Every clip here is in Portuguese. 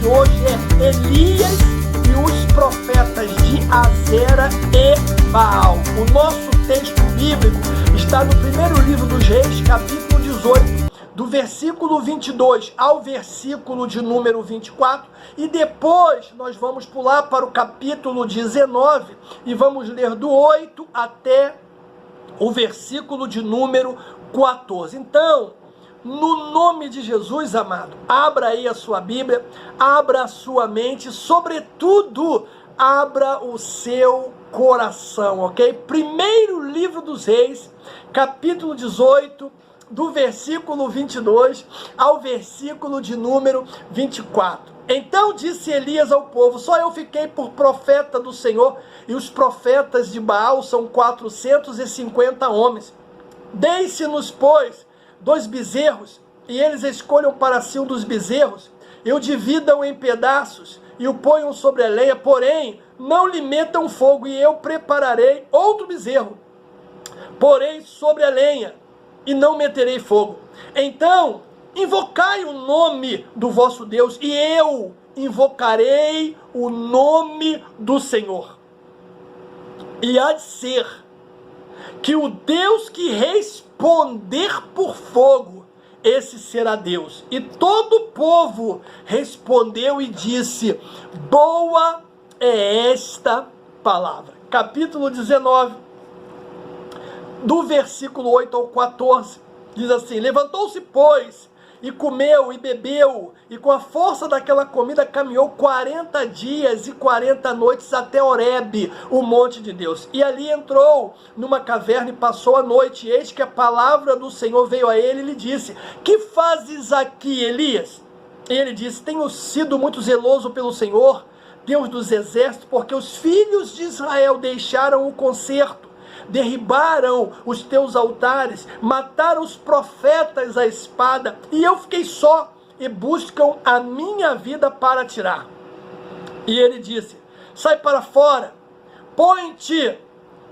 hoje é Elias e os profetas de Azera e Baal. O nosso texto bíblico está no primeiro livro dos Reis, capítulo 18, do versículo 22 ao versículo de número 24, e depois nós vamos pular para o capítulo 19 e vamos ler do 8 até o versículo de número 14. Então, no nome de Jesus, amado, abra aí a sua Bíblia, abra a sua mente, sobretudo, abra o seu coração, ok? Primeiro livro dos Reis, capítulo 18, do versículo 22 ao versículo de número 24. Então disse Elias ao povo: só eu fiquei por profeta do Senhor, e os profetas de Baal são 450 homens. Deem-se-nos, pois, 2 bezerros, e eles escolham para si um dos bezerros, e o dividam em pedaços, e o ponham sobre a lenha, porém, não lhe metam fogo, e eu prepararei outro bezerro, porém sobre a lenha, e não meterei fogo. Então, invocai o nome do vosso Deus, e eu invocarei o nome do Senhor. E há de ser que o Deus que responder por fogo, esse será Deus. E todo o povo respondeu e disse: boa é esta palavra. Capítulo 19, do versículo 8 ao 14, diz assim: levantou-se, pois, e comeu e bebeu, e com a força daquela comida caminhou 40 dias e 40 noites até Horebe, o monte de Deus. E ali entrou numa caverna e passou a noite. E eis que a palavra do Senhor veio a ele e lhe disse: que fazes aqui, Elias? E ele disse: tenho sido muito zeloso pelo Senhor, Deus dos exércitos, porque os filhos de Israel deixaram o concerto, derribaram os teus altares, mataram os profetas à espada, e eu fiquei só, e buscam a minha vida para tirar. E ele disse: sai para fora, põe-te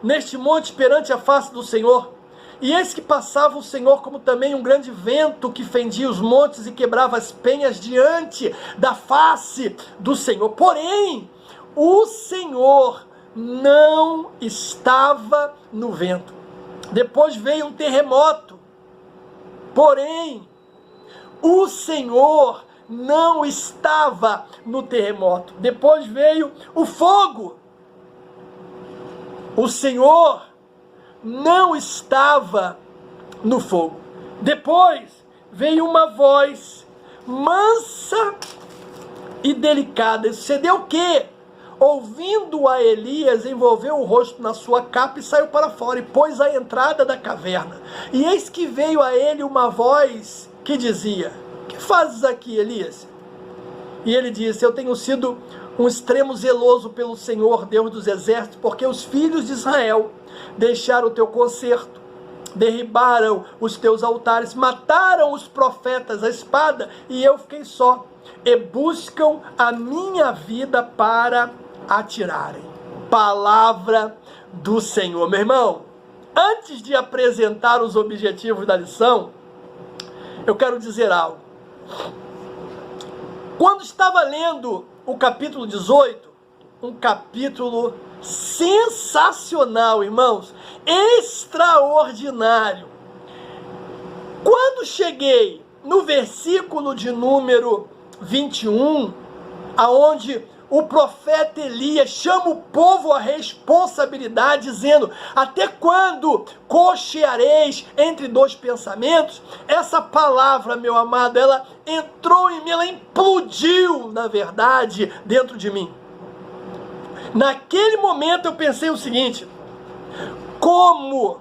neste monte perante a face do Senhor. E eis que passava o Senhor, como também um grande vento que fendia os montes e quebrava as penhas diante da face do Senhor. Porém, o Senhor não estava no vento. Depois veio um terremoto. Porém, o Senhor não estava no terremoto. Depois veio o fogo. O Senhor não estava no fogo. Depois veio uma voz mansa e delicada. Sucedeu o quê? Ouvindo a Elias, envolveu o rosto na sua capa e saiu para fora, e pôs à entrada da caverna. E eis que veio a ele uma voz que dizia: que fazes aqui, Elias? E ele disse: eu tenho sido um extremo zeloso pelo Senhor, Deus dos exércitos, porque os filhos de Israel deixaram o teu concerto, derribaram os teus altares, mataram os profetas à espada, e eu fiquei só, e buscam a minha vida para atirarem. Palavra do Senhor. Meu irmão, antes de apresentar os objetivos da lição, eu quero dizer algo. Quando estava lendo o capítulo 18, um capítulo sensacional, irmãos, extraordinário. Quando cheguei no versículo de número 21, aonde o profeta Elias chama o povo à responsabilidade, dizendo: até quando cocheareis entre dois pensamentos? Essa palavra, meu amado, ela entrou em mim, ela implodiu, na verdade, dentro de mim. Naquele momento eu pensei o seguinte: como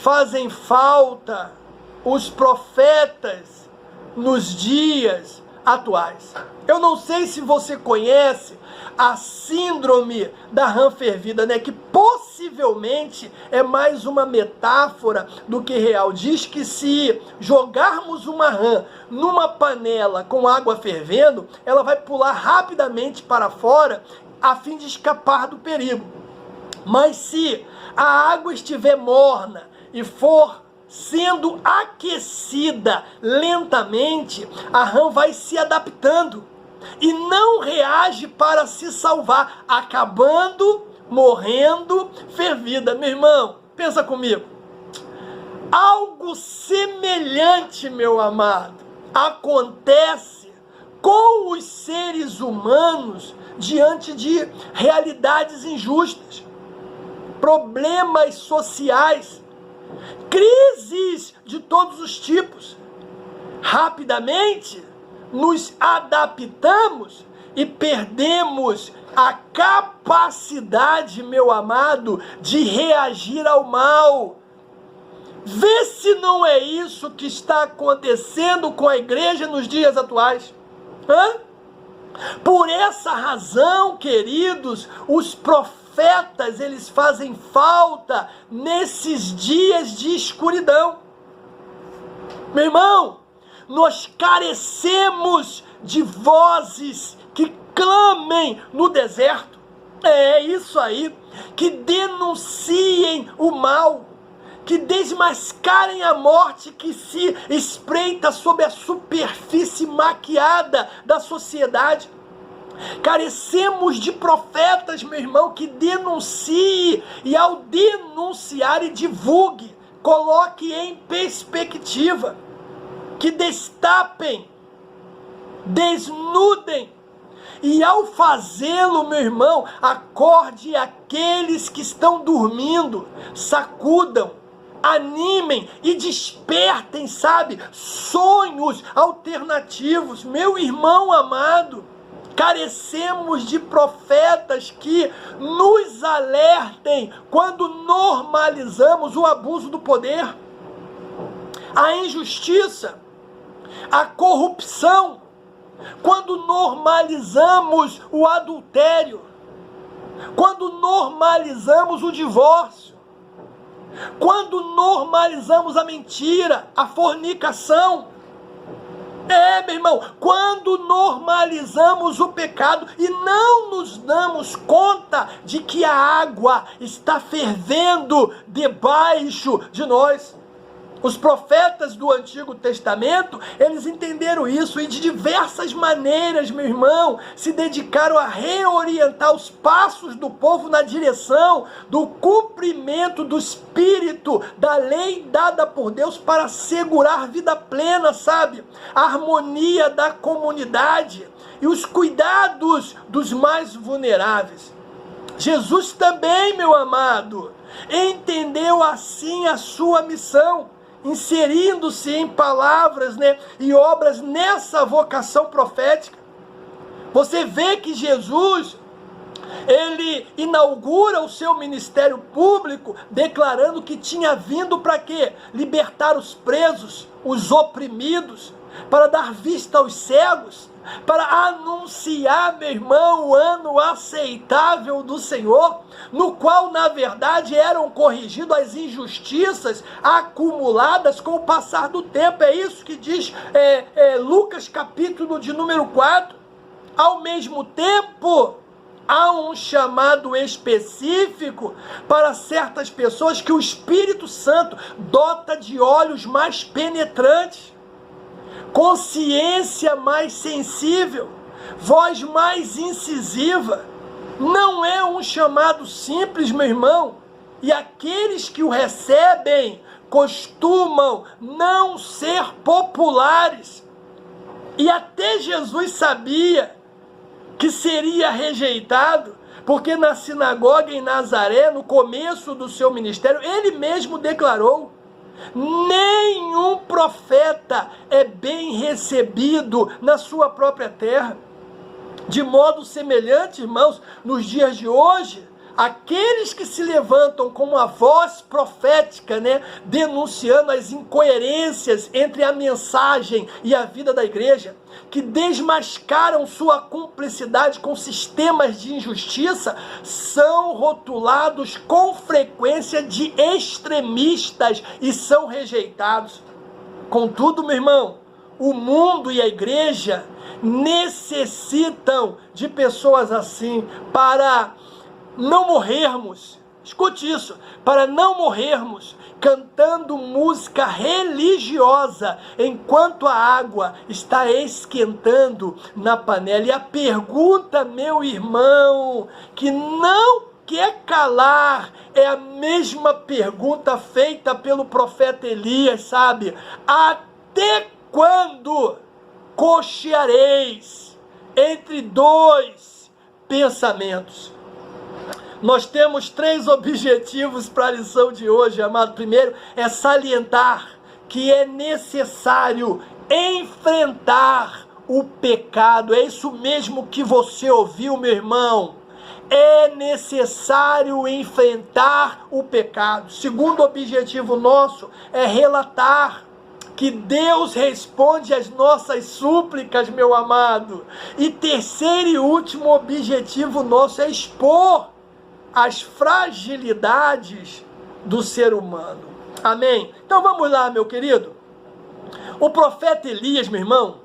fazem falta os profetas nos dias atuais. Eu não sei se você conhece a síndrome da rã fervida, né? Que possivelmente é mais uma metáfora do que real. Diz que se jogarmos uma rã numa panela com água fervendo, ela vai pular rapidamente para fora a fim de escapar do perigo. Mas se a água estiver morna e for sendo aquecida lentamente, a rã vai se adaptando. e não reage para se salvar, acabando, morrendo, fervida. Meu irmão, pensa comigo. Algo semelhante, meu amado, acontece com os seres humanos diante de realidades injustas, problemas sociais, crises de todos os tipos. Rapidamente nos adaptamos e perdemos a capacidade, meu amado, de reagir ao mal. Vê se não é isso que está acontecendo com a igreja nos dias atuais. Por essa razão, queridos, os profetas, eles fazem falta nesses dias de escuridão. Meu irmão, nós carecemos de vozes que clamem no deserto. É isso aí, que denunciem o mal, que desmascarem a morte que se espreita sob a superfície maquiada da sociedade. Carecemos de profetas, meu irmão, que denuncie e ao denunciar e divulgue, coloque em perspectiva, que destapem, desnudem, e ao fazê-lo, meu irmão, acorde aqueles que estão dormindo, sacudam, animem e despertem, sabe, sonhos alternativos. Meu irmão amado, carecemos de profetas que nos alertem quando normalizamos o abuso do poder, a injustiça, a corrupção, quando normalizamos o adultério, quando normalizamos o divórcio, quando normalizamos a mentira, a fornicação. Meu irmão, quando normalizamos o pecado e não nos damos conta de que a água está fervendo debaixo de nós. Os profetas do Antigo Testamento, eles entenderam isso e de diversas maneiras, meu irmão, se dedicaram a reorientar os passos do povo na direção do cumprimento do espírito da lei dada por Deus para assegurar vida plena, sabe? A harmonia da comunidade e os cuidados dos mais vulneráveis. Jesus também, meu amado, entendeu assim a sua missão, inserindo-se em palavras, e obras nessa vocação profética. Você vê que Jesus, ele inaugura o seu ministério público declarando que tinha vindo para quê? Libertar os presos, os oprimidos, para dar vista aos cegos, para anunciar, meu irmão, o ano aceitável do Senhor, no qual, na verdade, eram corrigidas as injustiças acumuladas com o passar do tempo. É isso que diz Lucas, capítulo de número 4. Ao mesmo tempo, há um chamado específico para certas pessoas que o Espírito Santo dota de olhos mais penetrantes, consciência mais sensível, voz mais incisiva. Não é um chamado simples, meu irmão, e aqueles que o recebem costumam não ser populares. E até Jesus sabia que seria rejeitado, porque na sinagoga em Nazaré, no começo do seu ministério, ele mesmo declarou: nenhum profeta é bem recebido na sua própria terra. De modo semelhante, irmãos, nos dias de hoje, aqueles que se levantam com uma voz profética, denunciando as incoerências entre a mensagem e a vida da igreja, que desmascaram sua cumplicidade com sistemas de injustiça, são rotulados com frequência de extremistas e são rejeitados. Contudo, meu irmão, o mundo e a igreja necessitam de pessoas assim para não morrermos escute isso, para não morrermos cantando música religiosa enquanto a água está esquentando na panela. E a pergunta, meu irmão, que não quer calar, é a mesma pergunta feita pelo profeta Elias, sabe? Até quando cocheareis entre dois pensamentos? Nós temos 3 objetivos para a lição de hoje, amado. Primeiro é salientar que é necessário enfrentar o pecado. É isso mesmo que você ouviu, meu irmão. É necessário enfrentar o pecado. Segundo objetivo nosso é relatar que Deus responde às nossas súplicas, meu amado. E terceiro e último objetivo nosso é expor as fragilidades do ser humano. Amém? Então vamos lá, meu querido. O profeta Elias, meu irmão,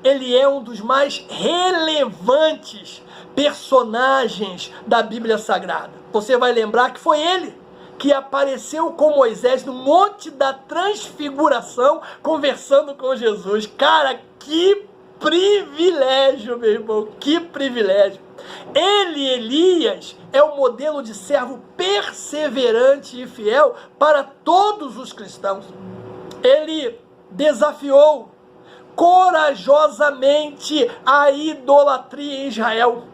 ele é um dos mais relevantes personagens da Bíblia Sagrada. Você vai lembrar que foi ele que apareceu com Moisés no Monte da Transfiguração, conversando com Jesus. Cara, que privilégio, meu irmão, que privilégio. Ele, Elias, é o modelo de servo perseverante e fiel para todos os cristãos. Ele desafiou corajosamente a idolatria em Israel.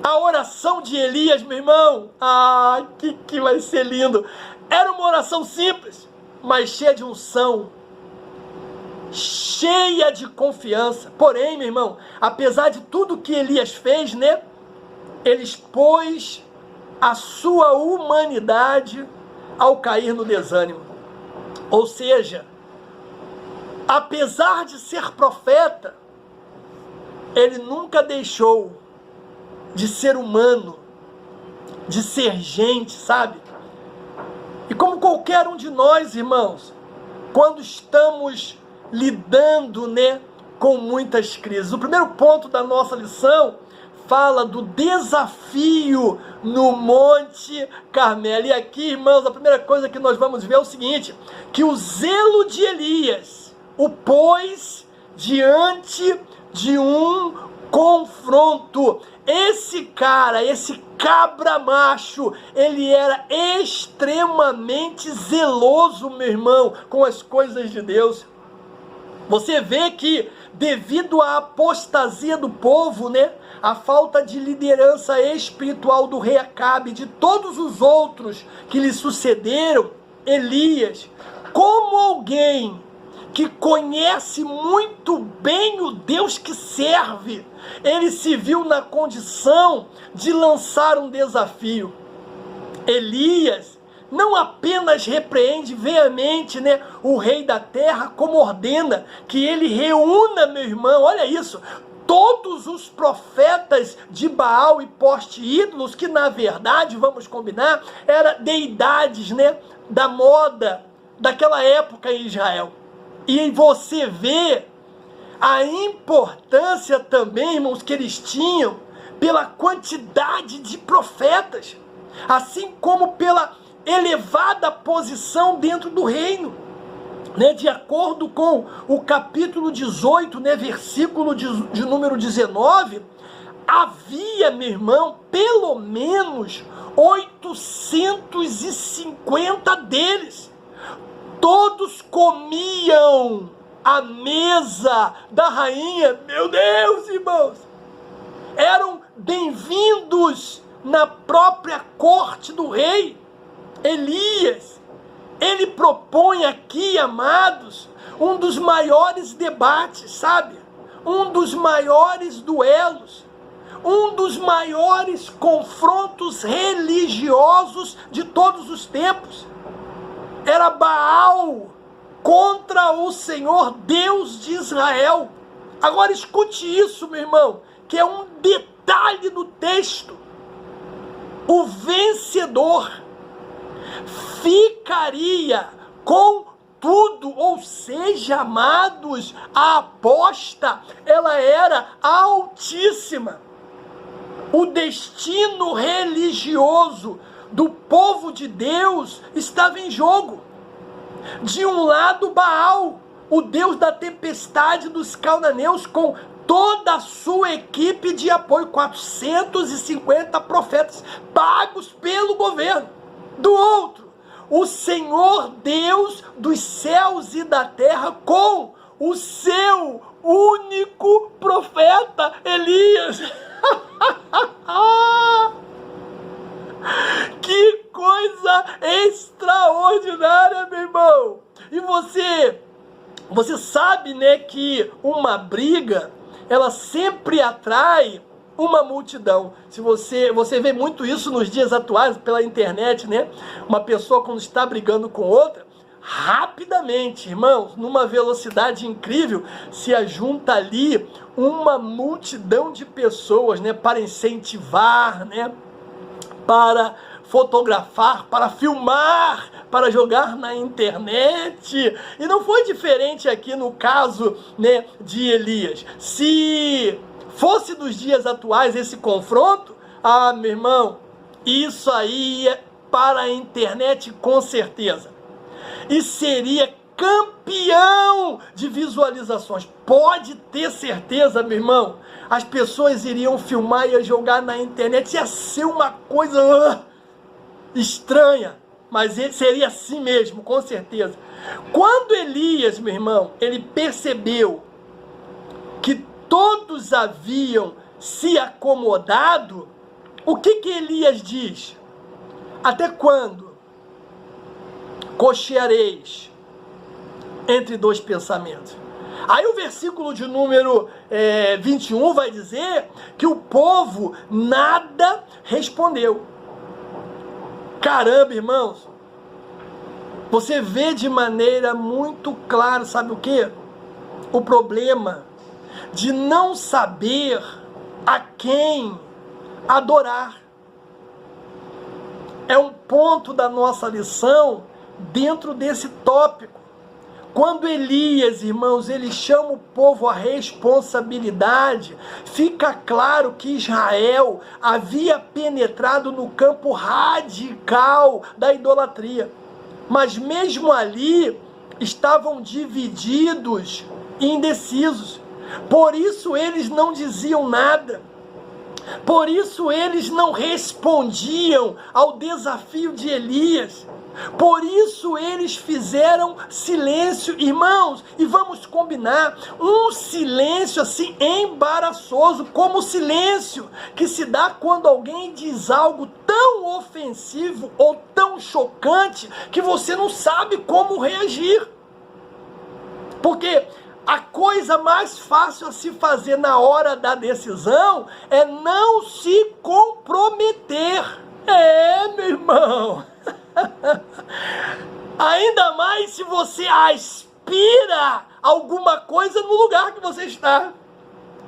A oração de Elias, meu irmão, que vai ser lindo. Era uma oração simples, mas cheia de unção, cheia de confiança. Porém, meu irmão, apesar de tudo que Elias fez, né, ele expôs a sua humanidade ao cair no desânimo. Ou seja, apesar de ser profeta, ele nunca deixou de ser humano, de ser gente, sabe? E como qualquer um de nós, irmãos, quando estamos lidando, né, com muitas crises. O primeiro ponto da nossa lição fala do desafio no Monte Carmelo. E aqui, irmãos, a primeira coisa que nós vamos ver é o seguinte, que o zelo de Elias o pôs diante de um confronto. Esse cara, esse cabra macho, ele era extremamente zeloso, meu irmão, com as coisas de Deus. Você vê que devido à apostasia do povo, né, a falta de liderança espiritual do rei Acabe e de todos os outros que lhe sucederam, Elias, como alguém que conhece muito bem o Deus que serve, ele se viu na condição de lançar um desafio. Elias não apenas repreende veemente, né, o rei da terra, como ordena que ele reúna, meu irmão, olha isso, todos os profetas de Baal e poste-ídolos, que na verdade, vamos combinar, eram deidades, né, da moda daquela época em Israel. E você vê a importância também, irmãos, que eles tinham pela quantidade de profetas, assim como pela elevada posição dentro do reino, né? De acordo com o capítulo 18, né, versículo de número 19, havia, meu irmão, pelo menos 850 deles. Todos comiam à mesa da rainha. Meu Deus, irmãos, eram bem-vindos na própria corte do rei. Elias, ele propõe aqui, amados, um dos maiores debates, sabe? Um dos maiores duelos, um dos maiores confrontos religiosos de todos os tempos. Era Baal contra o Senhor Deus de Israel. Agora escute isso, meu irmão, que é um detalhe do texto. O vencedor ficaria com tudo, ou seja, amados, a aposta, ela era altíssima. O destino religioso do povo de Deus estava em jogo. De um lado, Baal, o deus da tempestade dos cananeus, com toda a sua equipe de apoio, 450 profetas pagos pelo governo. Do outro, o Senhor Deus dos céus e da terra, com o seu único profeta, Elias. Que coisa extraordinária, meu irmão! E você sabe, né, que uma briga, ela sempre atrai uma multidão. Se você vê muito isso nos dias atuais pela internet, né? Uma pessoa quando está brigando com outra, rapidamente, irmãos, numa velocidade incrível, se ajunta ali uma multidão de pessoas, né, para incentivar, né, para fotografar, para filmar, para jogar na internet. E não foi diferente aqui no caso, né, de Elias. Se fosse dos dias atuais esse confronto, meu irmão, isso aí é para a internet com certeza. E seria campeão de visualizações. Pode ter certeza, meu irmão. As pessoas iriam filmar e jogar na internet. Ia ser uma coisa estranha. Mas seria assim mesmo, com certeza. Quando Elias, meu irmão, ele percebeu que todos haviam se acomodado, o que Elias diz? Até quando cocheareis entre dois pensamentos? Aí o versículo de número 21 vai dizer que o povo nada respondeu. Caramba, irmãos, você vê de maneira muito clara, sabe o quê? O problema de não saber a quem adorar. É um ponto da nossa lição dentro desse tópico. Quando Elias, irmãos, ele chama o povo à responsabilidade, fica claro que Israel havia penetrado no campo radical da idolatria. Mas mesmo ali, estavam divididos e indecisos. Por isso eles não diziam nada. Por isso eles não respondiam ao desafio de Elias. Por isso eles fizeram silêncio, irmãos, e vamos combinar, um silêncio assim embaraçoso, como o silêncio que se dá quando alguém diz algo tão ofensivo ou tão chocante que você não sabe como reagir. Porque a coisa mais fácil a se fazer na hora da decisão é não se comprometer. Meu irmão. Ainda mais se você aspira alguma coisa no lugar que você está.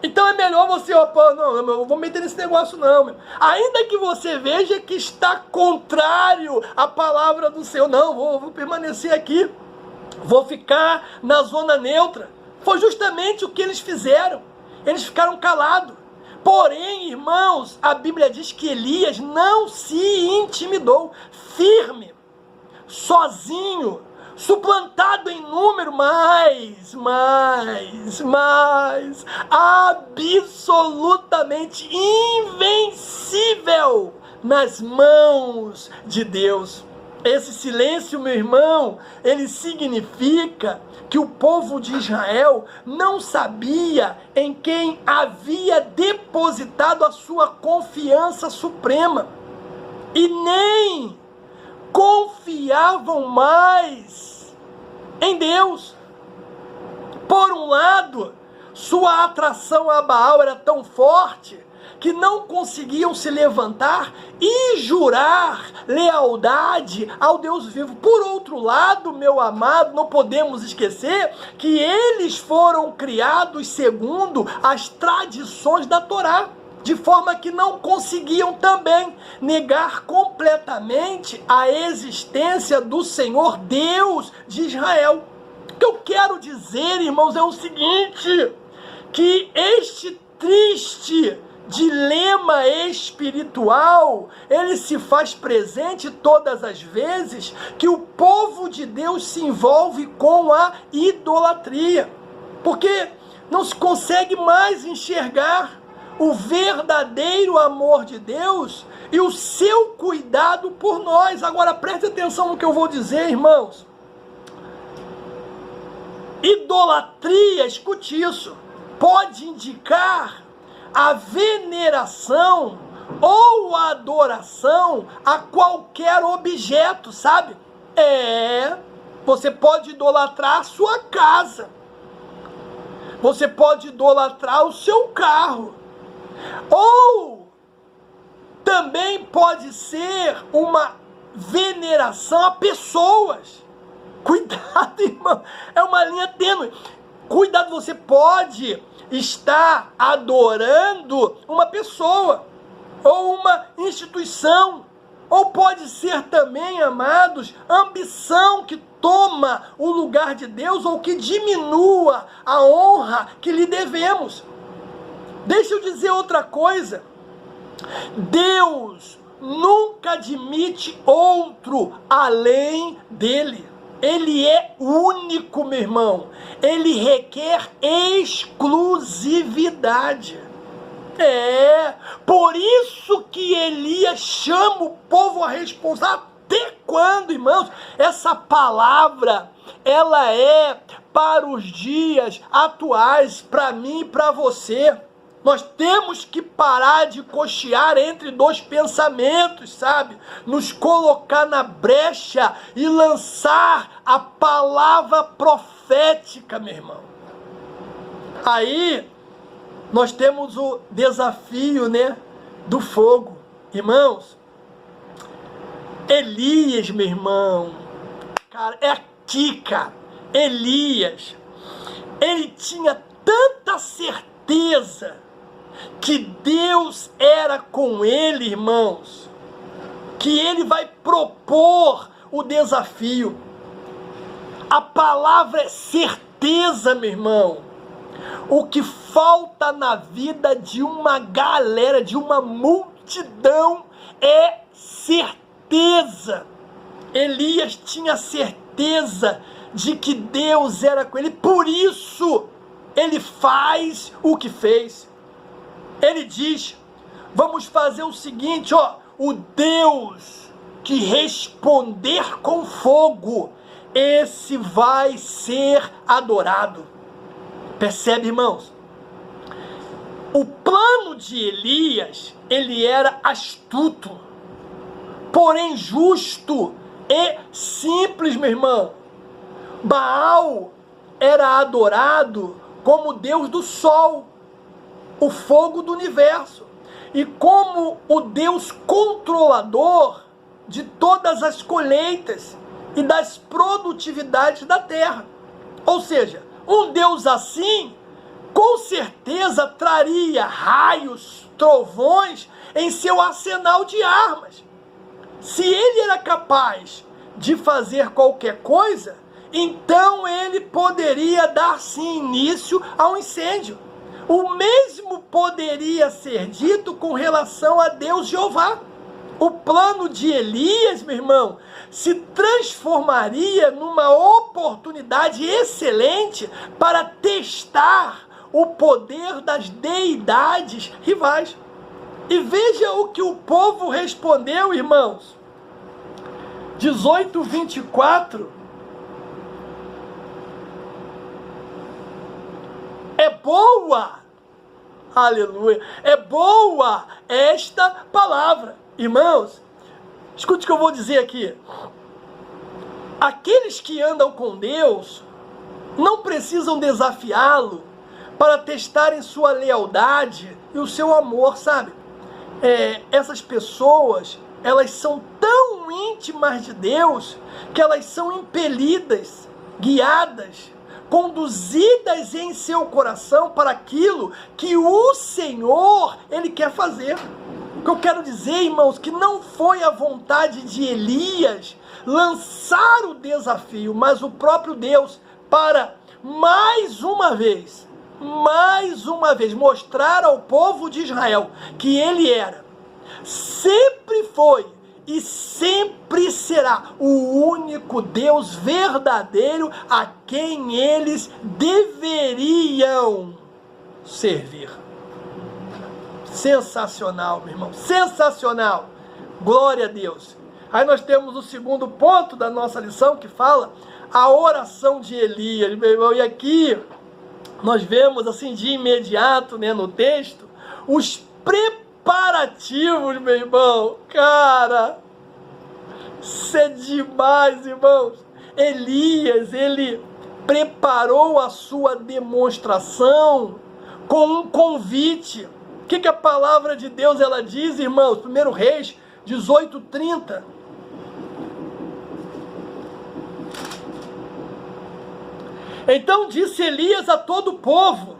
Então é melhor você, não, eu vou meter nesse negócio não, meu. Ainda que você veja que está contrário à palavra do Senhor, não, vou permanecer aqui, vou ficar na zona neutra. Foi justamente o que eles fizeram. Eles ficaram calados. Porém, irmãos, a Bíblia diz que Elias não se intimidou, firme, sozinho, suplantado em número, mas absolutamente invencível nas mãos de Deus. Esse silêncio, meu irmão, ele significa que o povo de Israel não sabia em quem havia depositado a sua confiança suprema e nem confiavam mais em Deus. Por um lado, sua atração a Baal era tão forte que não conseguiam se levantar e jurar lealdade ao Deus vivo. Por outro lado, meu amado, não podemos esquecer que eles foram criados segundo as tradições da Torá, de forma que não conseguiam também negar completamente a existência do Senhor Deus de Israel. O que eu quero dizer, irmãos, é o seguinte, que este triste dilema espiritual, ele se faz presente todas as vezes que o povo de Deus se envolve com a idolatria, porque não se consegue mais enxergar o verdadeiro amor de Deus e o seu cuidado por nós. Agora preste atenção no que eu vou dizer, irmãos. Idolatria, escute isso, pode indicar a veneração ou a adoração a qualquer objeto, sabe? Você pode idolatrar a sua casa, você pode idolatrar o seu carro, ou também pode ser uma veneração a pessoas. Cuidado, irmão, é uma linha tênue. Cuidado, você pode estar adorando uma pessoa ou uma instituição, ou pode ser também, amados, ambição que toma o lugar de Deus ou que diminua a honra que lhe devemos. Deixa eu dizer outra coisa. Deus nunca admite outro além dele. Ele é único, meu irmão. Ele requer exclusividade. Por isso que Elias chama o povo a responsabilidade. Até quando, irmãos? Essa palavra, ela é para os dias atuais, para mim e para você. Nós temos que parar de cochear entre dois pensamentos, sabe? Nos colocar na brecha e lançar a palavra profética, meu irmão. Aí, nós temos o desafio, do fogo. Irmãos, Elias, meu irmão, cara, Elias, ele tinha tanta certeza que Deus era com ele, irmãos, que ele vai propor o desafio. A palavra é certeza, meu irmão. O que falta na vida de uma galera, de uma multidão, é certeza. Elias tinha certeza de que Deus era com ele, por isso ele faz o que fez. Ele diz, vamos fazer o seguinte, o Deus que responder com fogo, esse vai ser adorado. Percebe, irmãos? O plano de Elias, ele era astuto, porém justo e simples, meu irmão. Baal era adorado como Deus do sol, o fogo do universo, e como o Deus controlador de todas as colheitas e das produtividades da terra. Ou seja, um Deus assim, com certeza traria raios, trovões em seu arsenal de armas. Se ele era capaz de fazer qualquer coisa, então ele poderia dar sim início a um incêndio. O mesmo poderia ser dito com relação a Deus Jeová. O plano de Elias, meu irmão, se transformaria numa oportunidade excelente para testar o poder das deidades rivais. E veja o que o povo respondeu, irmãos. 18:24. É boa, aleluia, é boa esta palavra. Irmãos, escute o que eu vou dizer aqui. Aqueles que andam com Deus não precisam desafiá-lo para testarem sua lealdade e o seu amor, sabe? Essas pessoas, elas são tão íntimas de Deus que elas são impelidas, guiadas, conduzidas em seu coração para aquilo que o Senhor, Ele quer fazer. O que eu quero dizer, irmãos, que não foi a vontade de Elias lançar o desafio, mas o próprio Deus, para mais uma vez mais uma vez, mostrar ao povo de Israel que ele era, sempre foi e sempre será o único Deus verdadeiro a quem eles deveriam servir. Sensacional, meu irmão, sensacional. Glória a Deus. Aí nós temos o segundo ponto da nossa lição, que fala a oração de Elias, meu irmão. E aqui nós vemos assim de imediato, né, no texto, os preparativos, meu irmão. Cara, isso é demais, irmãos. Elias, ele preparou a sua demonstração com um convite. O que a palavra de Deus ela diz, irmãos? 1 Reis 18:30. Então disse Elias a todo o povo: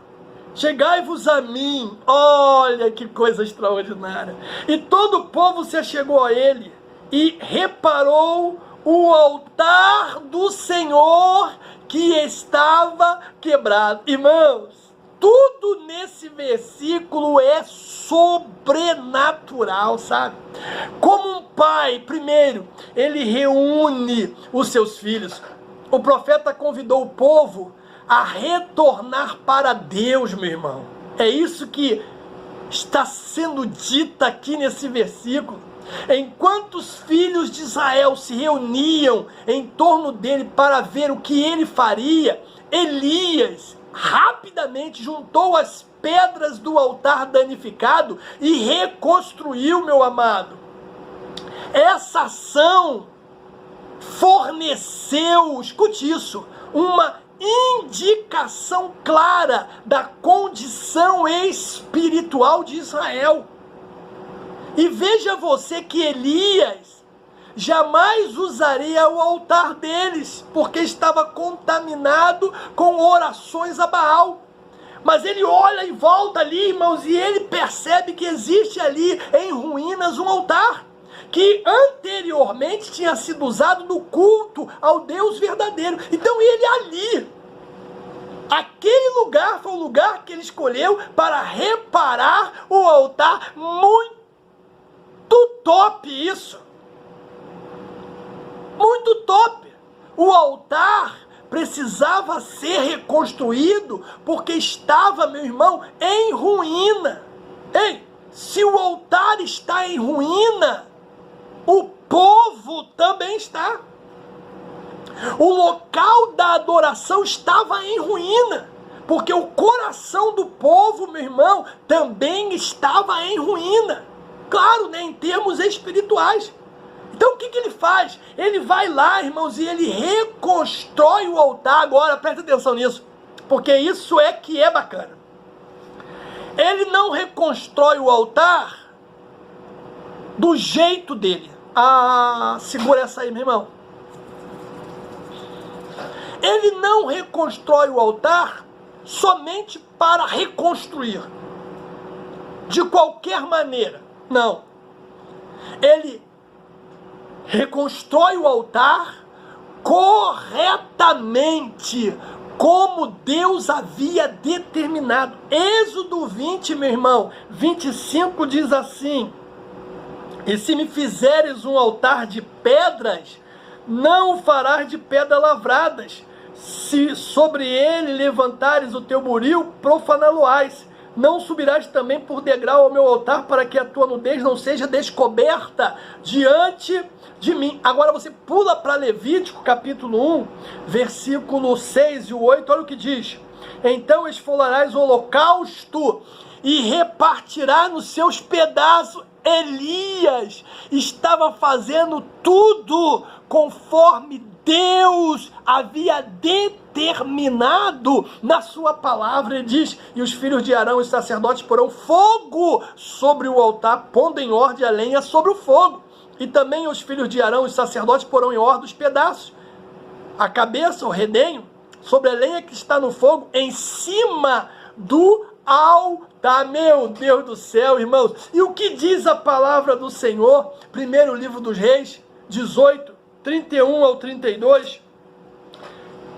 chegai-vos a mim. Olha que coisa extraordinária. E todo o povo se achegou a ele e reparou o altar do Senhor que estava quebrado. Irmãos, tudo nesse versículo é sobrenatural, sabe? Como um pai, primeiro, ele reúne os seus filhos. O profeta convidou o povo a retornar para Deus, meu irmão. É isso que está sendo dito aqui nesse versículo. Enquanto os filhos de Israel se reuniam em torno dele para ver o que ele faria, Elias rapidamente juntou as pedras do altar danificado e reconstruiu, meu amado. Essa ação forneceu, escute isso, uma indicação clara da condição espiritual de Israel. E veja você que Elias jamais usaria o altar deles, porque estava contaminado com orações a Baal. Mas ele olha e volta ali, irmãos, e ele percebe que existe ali em ruínas um altar que anteriormente tinha sido usado no culto ao Deus verdadeiro. Então ele ali, aquele lugar foi o lugar que ele escolheu para reparar o altar. Muito top isso. Muito top. O altar precisava ser reconstruído porque estava, meu irmão, em ruína. Ei, se o altar está em ruína, o povo também está. O local da adoração estava em ruína, porque o coração do povo, meu irmão, também estava em ruína. Claro, né, em termos espirituais. Então o que ele faz? Ele vai lá, irmãos, e ele reconstrói o altar. Agora, presta atenção nisso, porque isso é que é bacana. Ele não reconstrói o altar do jeito dele. Segura essa aí, meu irmão. Ele não reconstrói o altar somente para reconstruir, de qualquer maneira. Não. Ele reconstrói o altar corretamente, como Deus havia determinado. Êxodo 20, meu irmão, 25 diz assim: e se me fizeres um altar de pedras, não o farás de pedras lavradas. Se sobre ele levantares o teu buril, profaná-lo-ás. Não subirás também por degrau ao meu altar, para que a tua nudez não seja descoberta diante de mim. Agora você pula para Levítico, capítulo 1, versículo 6 e 8, olha o que diz: então esfolarás o holocausto e repartirá nos seus pedaços. Elias estava fazendo tudo conforme Deus havia determinado na sua palavra. Ele diz: e os filhos de Arão, os sacerdotes, porão fogo sobre o altar, pondo em ordem a lenha sobre o fogo. E também os filhos de Arão, os sacerdotes, porão em ordem os pedaços, a cabeça, o redenho, sobre a lenha que está no fogo, em cima do altar. Meu Deus do céu, irmãos. E o que diz a palavra do Senhor? Primeiro livro dos Reis, 18, 31 ao 32.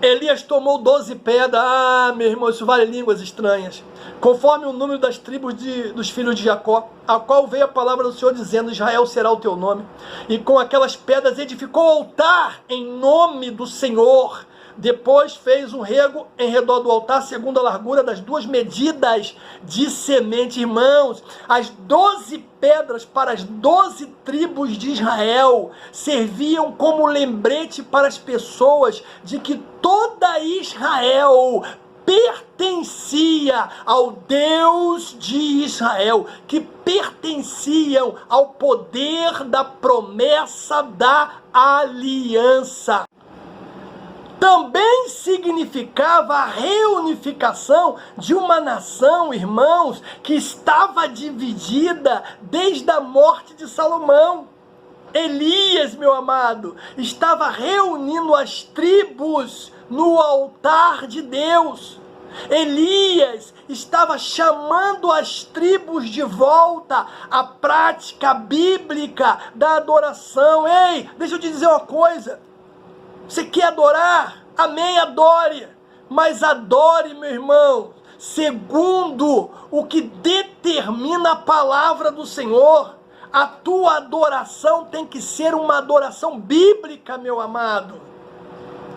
Elias tomou 12 pedras. Ah, meu irmão, isso vale línguas estranhas. Conforme o número das tribos dos filhos de Jacó, a qual veio a palavra do Senhor dizendo: Israel será o teu nome. E com aquelas pedras edificou altar em nome do Senhor. Depois fez um rego em redor do altar, segundo a largura das 2 medidas de semente. Irmãos, as 12 pedras para as 12 tribos de Israel serviam como lembrete para as pessoas de que toda Israel pertencia ao Deus de Israel, que pertenciam ao poder da promessa da aliança. Também significava a reunificação de uma nação, irmãos, que estava dividida desde a morte de Salomão. Elias, meu amado, estava reunindo as tribos no altar de Deus. Elias estava chamando as tribos de volta à prática bíblica da adoração. Ei, deixa eu te dizer uma coisa. Você quer adorar? Amém, adore. Mas adore, meu irmão, segundo o que determina a palavra do Senhor. A tua adoração tem que ser uma adoração bíblica, meu amado.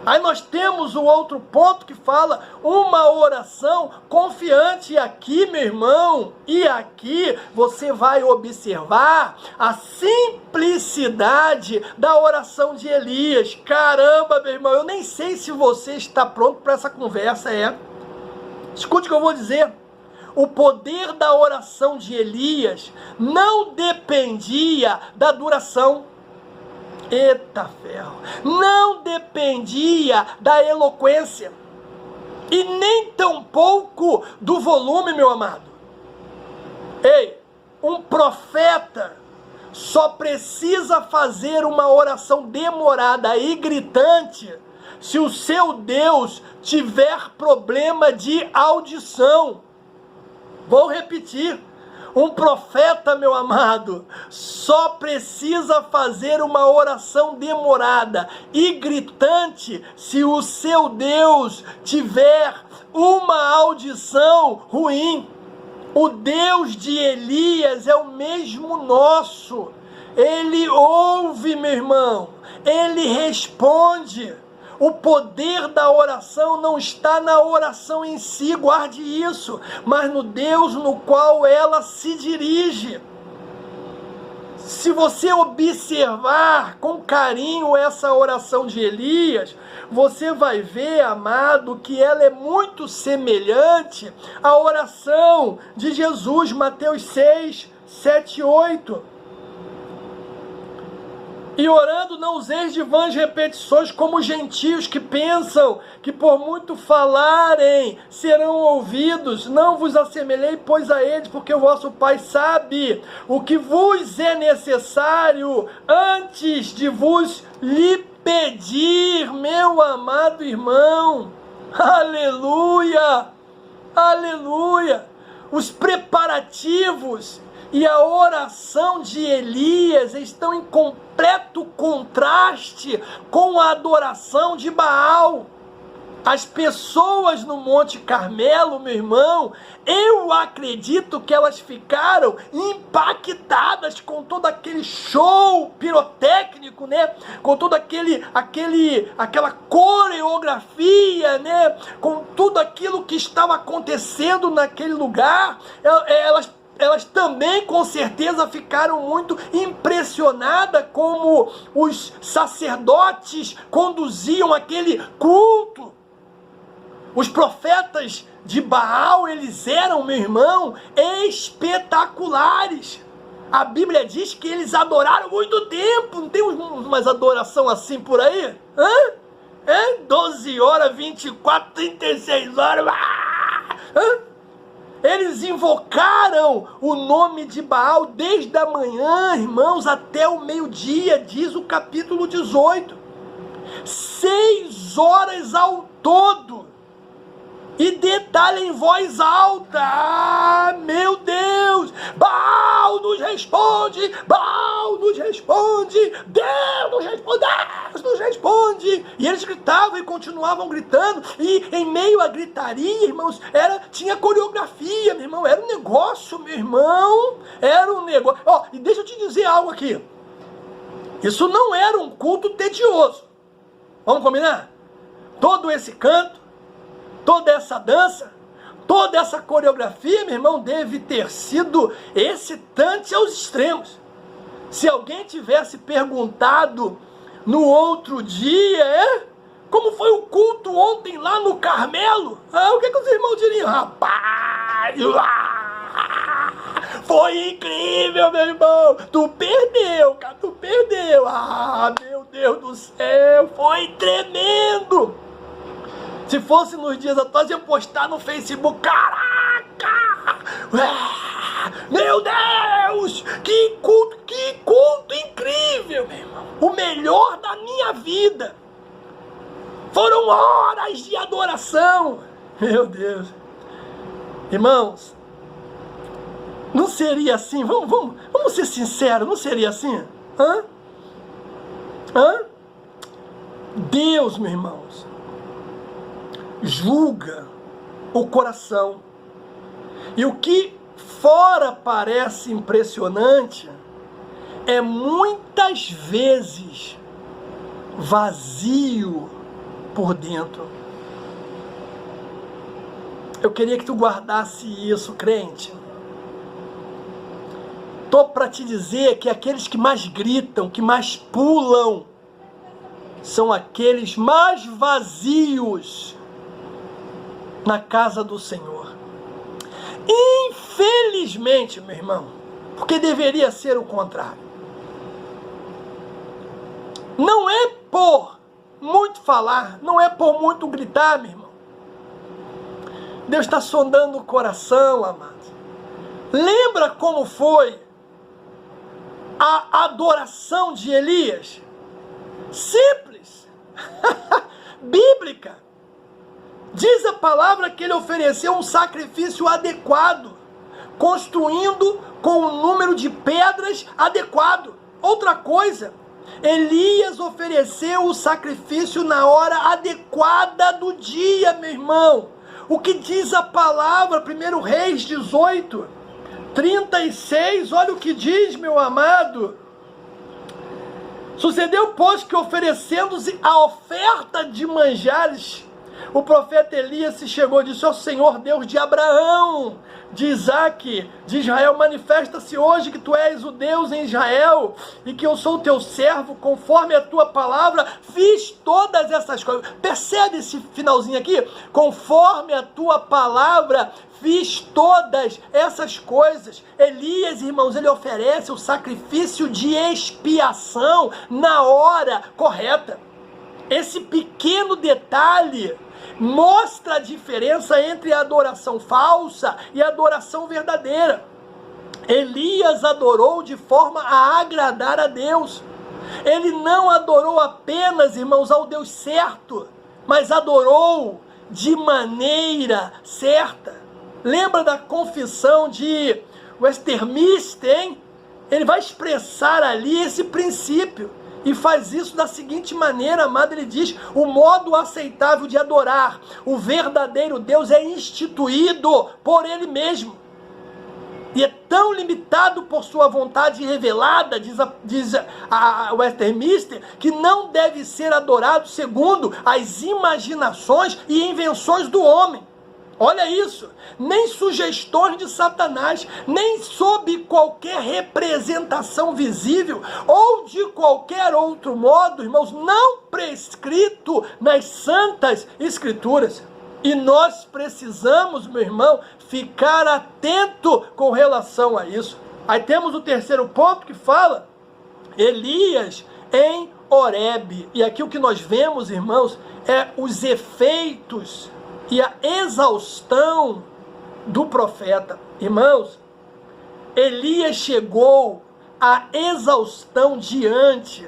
Aí nós temos o outro ponto que fala uma oração confiante. E aqui, meu irmão, e aqui você vai observar a simplicidade da oração de Elias. Caramba, meu irmão, eu nem sei se você está pronto para essa conversa. Escute o que eu vou dizer. O poder da oração de Elias não dependia da duração. Eita ferro! Não dependia da eloquência e nem tampouco do volume, meu amado. Ei, um profeta só precisa fazer uma oração demorada e gritante se o seu Deus tiver problema de audição. Vou repetir. Um profeta, meu amado, só precisa fazer uma oração demorada e gritante se o seu Deus tiver uma audição ruim. O Deus de Elias é o mesmo nosso. Ele ouve, meu irmão. Ele responde. O poder da oração não está na oração em si, guarde isso, mas no Deus no qual ela se dirige. Se você observar com carinho essa oração de Elias, você vai ver, amado, que ela é muito semelhante à oração de Jesus, Mateus 6, 7 e 8. E orando não useis de vãs repetições como os gentios que pensam que por muito falarem serão ouvidos. Não vos assemelhei, pois, a eles, porque o vosso Pai sabe o que vos é necessário antes de vos lhe pedir, meu amado irmão. Aleluia! Aleluia! Os preparativos e a oração de Elias estão em completo contraste com a adoração de Baal. As pessoas no Monte Carmelo, meu irmão, eu acredito que elas ficaram impactadas com todo aquele show pirotécnico, né? Com toda aquela coreografia, né? Com tudo aquilo que estava acontecendo naquele lugar. Elas também, com certeza, ficaram muito impressionadas como os sacerdotes conduziam aquele culto. Os profetas de Baal, eles eram, meu irmão, espetaculares. A Bíblia diz que eles adoraram muito tempo. Não tem mais adoração assim por aí? 12 horas, 24, 36 horas. Eles invocaram o nome de Baal desde a manhã, irmãos, até o meio-dia, diz o capítulo 18. 6 horas ao todo. e detalha em voz alta: ah, meu Deus, Baal nos responde, Baal nos responde, Deus nos responde, Deus nos responde. E eles gritavam e continuavam gritando, e em meio à gritaria, irmãos, tinha coreografia, meu irmão, era um negócio, meu irmão, era um negócio. Ó, e deixa eu te dizer algo aqui, isso não era um culto tedioso, vamos combinar? Todo esse canto, toda essa dança, toda essa coreografia, meu irmão, deve ter sido excitante aos extremos. Se alguém tivesse perguntado no outro dia, como foi o culto ontem lá no Carmelo? O que os irmãos diriam? Rapaz, foi incrível, meu irmão. Tu perdeu, cara, tu perdeu. Ah, meu Deus do céu, foi tremendo. Se fosse nos dias atuais, eu ia postar no Facebook: caraca! Meu Deus! Que culto incrível, meu irmão! O melhor da minha vida! Foram horas de adoração! Meu Deus! Irmãos, não seria assim? Vamos ser sinceros, não seria assim? Deus, meus irmãos, julga o coração. E o que fora parece impressionante é muitas vezes vazio por dentro. Eu queria que tu guardasse isso, crente. Tô para te dizer que aqueles que mais gritam, que mais pulam, são aqueles mais vazios na casa do Senhor. Infelizmente, meu irmão, porque deveria ser o contrário. Não é por muito falar, não é por muito gritar, meu irmão. Deus está sondando o coração, amado. Lembra como foi a adoração de Elias? Simples, bíblica. Diz a palavra que ele ofereceu um sacrifício adequado, construindo com um número de pedras adequado. Outra coisa, Elias ofereceu o sacrifício na hora adequada do dia, meu irmão. O que diz a palavra, 1 Reis 18, 36, olha o que diz, meu amado. Sucedeu, pois, que oferecendo-se a oferta de manjares, o profeta Elias se chegou e disse: ó Senhor Deus de Abraão, de Isaque, de Israel, manifesta-se hoje que tu és o Deus em Israel e que eu sou o teu servo, conforme a tua palavra fiz todas essas coisas. Percebe esse finalzinho aqui? Conforme a tua palavra fiz todas essas coisas. Elias, irmãos, ele oferece o sacrifício de expiação na hora correta. Esse pequeno detalhe mostra a diferença entre a adoração falsa e a adoração verdadeira. Elias adorou de forma a agradar a Deus. Ele não adorou apenas, irmãos, ao Deus certo, mas adorou de maneira certa. Lembra da confissão de Westminster, hein? Ele vai expressar ali esse princípio. E faz isso da seguinte maneira, amado, ele diz: o modo aceitável de adorar o verdadeiro Deus é instituído por ele mesmo. E é tão limitado por sua vontade revelada, diz a Westminster, que não deve ser adorado segundo as imaginações e invenções do homem. Olha isso, nem sugestões de Satanás, nem sob qualquer representação visível ou de qualquer outro modo, irmãos, não prescrito nas santas escrituras. E nós precisamos, meu irmão, ficar atento com relação a isso. Aí temos o terceiro ponto que fala Elias em Horebe. E aqui o que nós vemos, irmãos, é os efeitos e a exaustão do profeta. Irmãos, Elias chegou à exaustão diante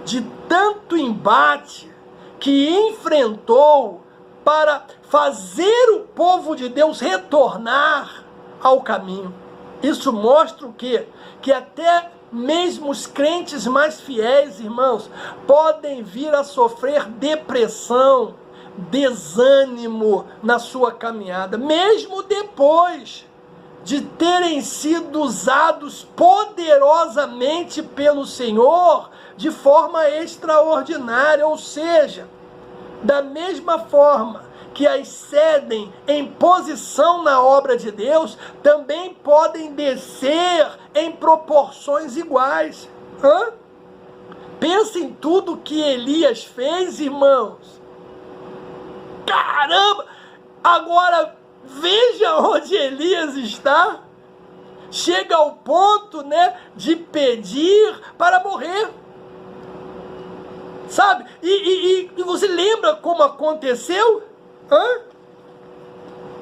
de tanto embate que enfrentou para fazer o povo de Deus retornar ao caminho. Isso mostra o quê? Que até mesmo os crentes mais fiéis, irmãos, podem vir a sofrer depressão, desânimo na sua caminhada, mesmo depois de terem sido usados poderosamente pelo Senhor de forma extraordinária, ou seja, da mesma forma que excedem em posição na obra de Deus, também podem descer em proporções iguais. Pensa em tudo que Elias fez, irmãos. Caramba! Agora veja onde Elias está. Chega ao ponto, né, de pedir para morrer. Sabe? E você lembra como aconteceu?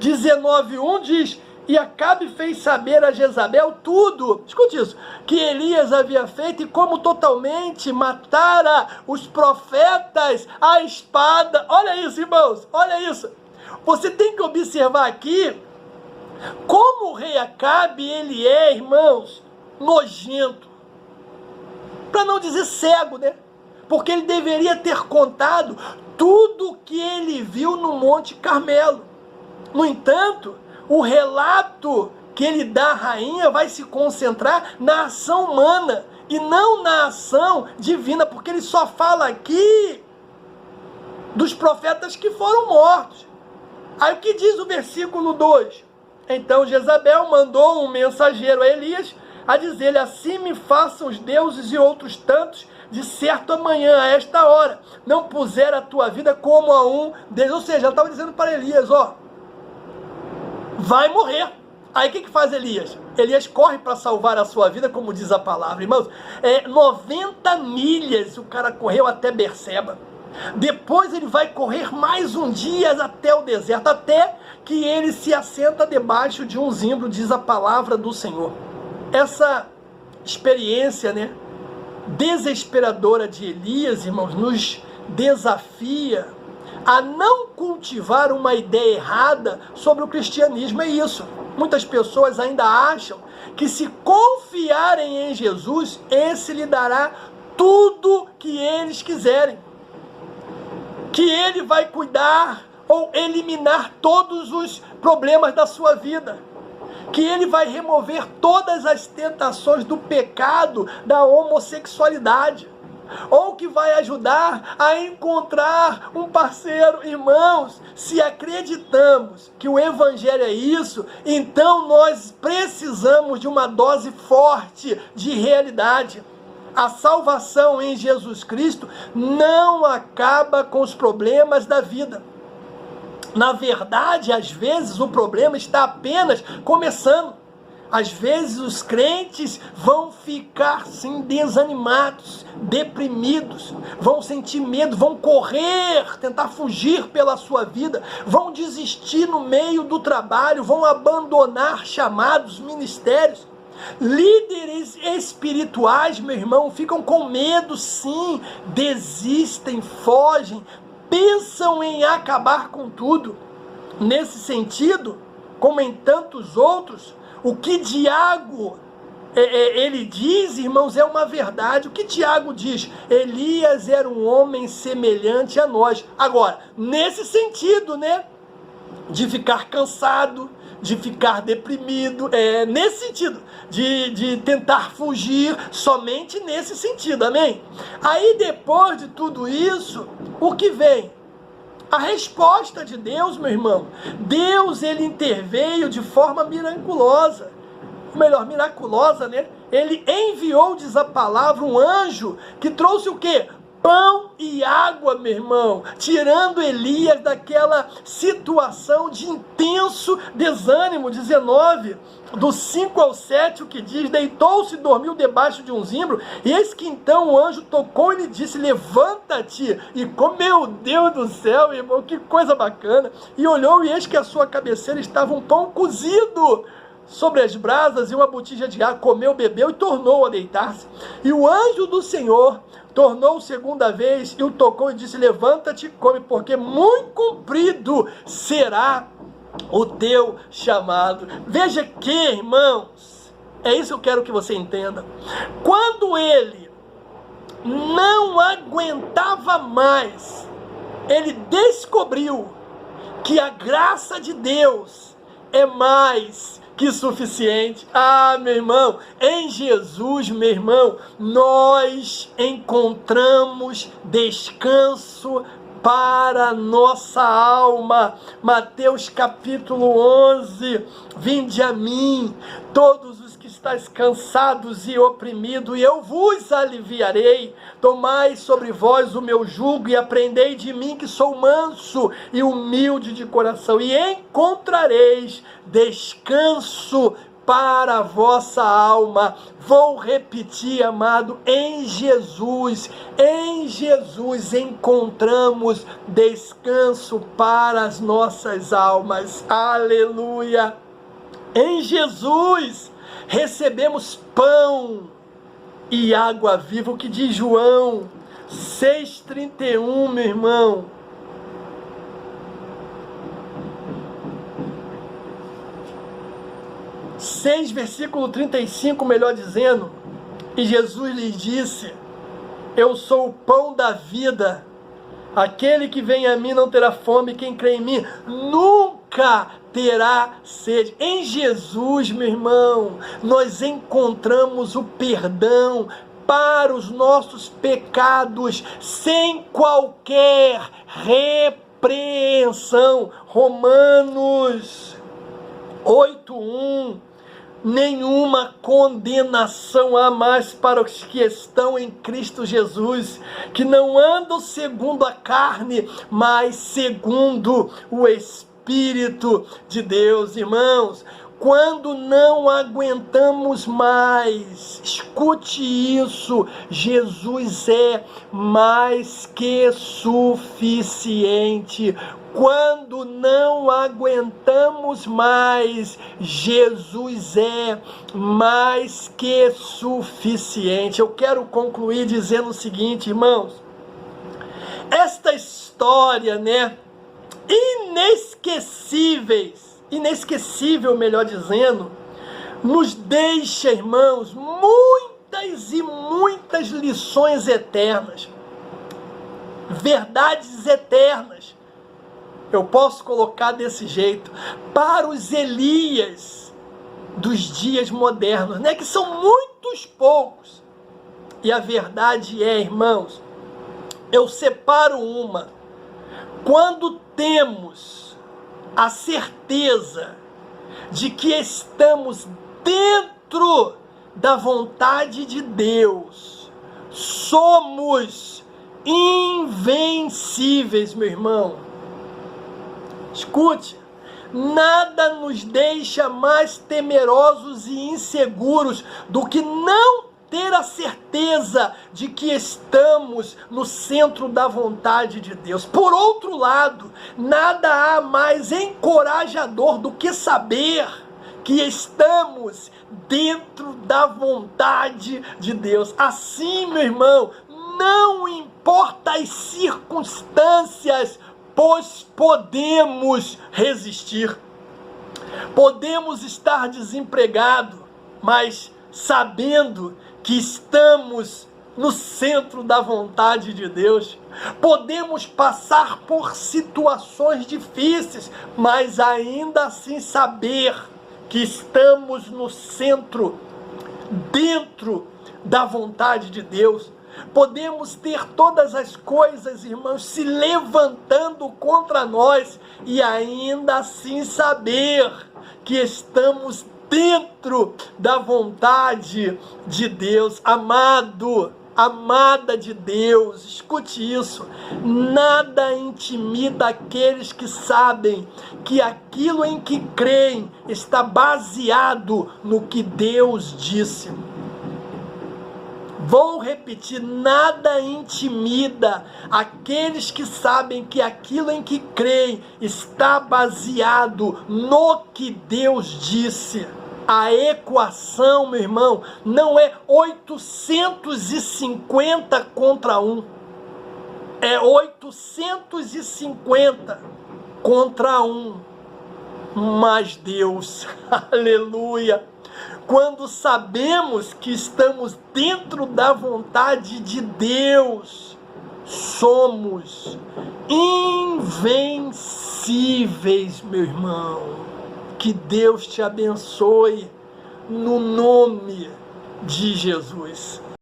19:1 diz: e Acabe fez saber a Jezabel tudo, escute isso, que Elias havia feito e como totalmente matara os profetas à espada. Olha isso, irmãos, olha isso. Você tem que observar aqui como o rei Acabe, ele é, irmãos, nojento, para não dizer cego, né? Porque ele deveria ter contado tudo que ele viu no Monte Carmelo. No entanto, o relato que ele dá à rainha vai se concentrar na ação humana e não na ação divina, porque ele só fala aqui dos profetas que foram mortos. Aí o que diz o versículo 2? Então Jezabel mandou um mensageiro a Elias a dizer-lhe: assim me façam os deuses e outros tantos, de certo amanhã, a esta hora, não puser a tua vida como a um deles. Ou seja, ela estava dizendo para Elias, vai morrer. Aí o que faz Elias? Elias corre para salvar a sua vida, como diz a palavra. Irmãos, 90 milhas o cara correu até Berseba. Depois ele vai correr mais um dia até o deserto, até que ele se assenta debaixo de um zimbro, diz a palavra do Senhor. Essa experiência, né, desesperadora de Elias, irmãos, nos desafia a não cultivar uma ideia errada sobre o cristianismo. É isso. Muitas pessoas ainda acham que se confiarem em Jesus, esse lhe dará tudo que eles quiserem, que ele vai cuidar ou eliminar todos os problemas da sua vida, que ele vai remover todas as tentações do pecado, da homossexualidade, ou que vai ajudar a encontrar um parceiro. Irmãos, se acreditamos que o evangelho é isso, então nós precisamos de uma dose forte de realidade. A salvação em Jesus Cristo não acaba com os problemas da vida. Na verdade, às vezes o problema está apenas começando. Às vezes os crentes vão ficar sim desanimados, deprimidos, vão sentir medo, vão correr, tentar fugir pela sua vida, vão desistir no meio do trabalho, vão abandonar chamados, ministérios. Líderes espirituais, meu irmão, ficam com medo, sim, desistem, fogem, pensam em acabar com tudo. Nesse sentido, como em tantos outros, o que Tiago ele diz, irmãos, é uma verdade. O que Tiago diz? Elias era um homem semelhante a nós. Agora, nesse sentido, né, de ficar cansado, de ficar deprimido, nesse sentido, de tentar fugir, somente nesse sentido, amém? Aí depois de tudo isso, o que vem? A resposta de Deus, meu irmão. Deus, ele interveio de forma miraculosa. Miraculosa, né? Ele enviou, diz a palavra, um anjo que trouxe o quê? Pão e água, meu irmão, tirando Elias daquela situação de intenso desânimo. 19, do 5 ao 7, o que diz: deitou-se e dormiu debaixo de um zimbro, e eis que então o anjo tocou e lhe disse: levanta-te, e meu Deus do céu, irmão, que coisa bacana, e olhou, e eis que à sua cabeceira estava um pão cozido. sobre as brasas e uma botija de água, comeu, bebeu e tornou a deitar-se. E o anjo do Senhor tornou segunda vez e o tocou e disse: levanta-te e come, porque muito comprido será o teu chamado. Veja que, irmãos, é isso que eu quero que você entenda. Quando ele não aguentava mais, ele descobriu que a graça de Deus é mais que suficiente. Ah, meu irmão, em Jesus, meu irmão, nós encontramos descanso para a nossa alma. Mateus capítulo 11, vinde a mim, todos os que estáis cansados e oprimidos, e eu vos aliviarei. Tomai sobre vós o meu jugo e aprendei de mim, que sou manso e humilde de coração, e encontrareis descanso para a vossa alma. Vou repetir, amado, em Jesus encontramos descanso para as nossas almas. Aleluia! Em Jesus recebemos pão e água viva, o que diz João 6,31, meu irmão. 6, versículo 35, melhor dizendo, e Jesus lhes disse: eu sou o pão da vida, aquele que vem a mim não terá fome, quem crê em mim nunca terá sede. Em Jesus, meu irmão, nós encontramos o perdão para os nossos pecados, sem qualquer repreensão. Romanos 8:1. Nenhuma condenação há mais para os que estão em Cristo Jesus, que não andam segundo a carne, mas segundo o Espírito de Deus. Irmãos, quando não aguentamos mais, escute isso, Jesus é mais que suficiente. Quando não aguentamos mais, Jesus é mais que suficiente. Eu quero concluir dizendo o seguinte, irmãos. Esta história, inesquecível, melhor dizendo, nos deixa, irmãos, muitas e muitas lições eternas, verdades eternas. Eu posso colocar desse jeito, para os Elias dos dias modernos, que são muitos poucos. E a verdade é, irmãos, eu separo uma. Quando temos a certeza de que estamos dentro da vontade de Deus, somos invencíveis, meu irmão. Escute, nada nos deixa mais temerosos e inseguros do que não ter a certeza de que estamos no centro da vontade de Deus. Por outro lado, nada há mais encorajador do que saber que estamos dentro da vontade de Deus. Assim, meu irmão, não importa as circunstâncias, pois podemos resistir. Podemos estar desempregados, mas sabendo que estamos no centro da vontade de Deus. Podemos passar por situações difíceis, mas ainda assim saber que estamos no centro, dentro da vontade de Deus. Podemos ter todas as coisas, irmãos, se levantando contra nós e ainda assim saber que estamos dentro da vontade de Deus. Amado, amada de Deus, escute isso, nada intimida aqueles que sabem que aquilo em que creem está baseado no que Deus disse. Vou repetir, nada intimida aqueles que sabem que aquilo em que creem está baseado no que Deus disse. A equação, meu irmão, não é 850 contra 1. É 850 contra 1. Mas Deus, aleluia, quando sabemos que estamos dentro da vontade de Deus, somos invencíveis, meu irmão. Que Deus te abençoe no nome de Jesus.